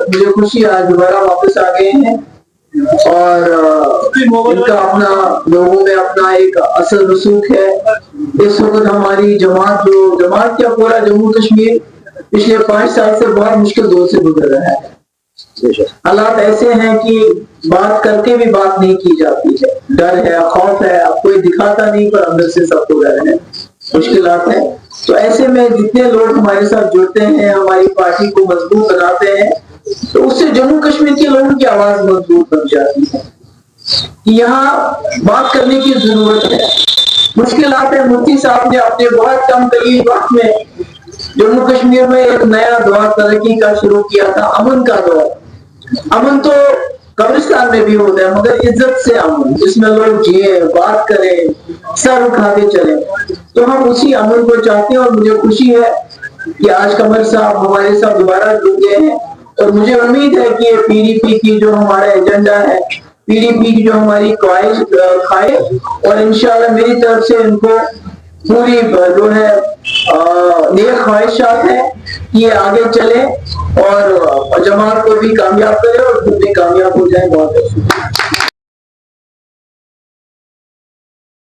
مجھے خوشی آج دوبارہ واپس آ گئے ہیں اور ان کا اپنا لوگوں میں اپنا ایک اصل رسوخ ہے. اس وقت ہماری جماعت کیا پورا جموں کشمیر پچھلے 5 سال سے بہت مشکل دور سے گزر رہا ہے. حالات ایسے ہیں کہ بات کر کے بھی بات نہیں کی جاتی ہے. ڈر ہے، خوف ہے، اب کوئی دکھاتا نہیں پر اندر سے سب کو ڈر ہے، مشکلات ہیں. تو ایسے میں جتنے لوگ ہمارے ساتھ جڑتے ہیں، ہماری پارٹی کو مضبوط بناتے ہیں، تو اس سے جموں کشمیر کے لوگوں کی آواز مضبوط بن جاتی ہے. یہاں بات کرنے کی ضرورت ہے. مشکلات ہے. مفتی صاحب نے اپنے بہت کم قلیل وقت میں جموں کشمیر میں ایک نیا دور ترقی کا شروع کیا تھا، امن کا دور. امن تو قبرستان میں بھی ہوتا ہے مگر عزت سے امن، جس میں لوگ جیے، بات کریں، سر اٹھا کے چلیں. تو ہم اسی امن کو چاہتے ہیں اور مجھے خوشی ہے کہ آج قمر صاحب ہمارے ساتھ دوبارہ جڑ گئے ہیں. اور مجھے امید ہے کہ پی ڈی پی کی جو ہمارا ایجنڈا ہے، پی ڈی پی کی جو ہماری خواہش کھائے، اور انشاءاللہ میری طرف سے ان کو پوری جو ہے نیک خواہشات ہیں کہ یہ آگے چلے اور جماعت کو بھی کامیاب کرے اور خود بھی کامیاب ہو جائے. بہت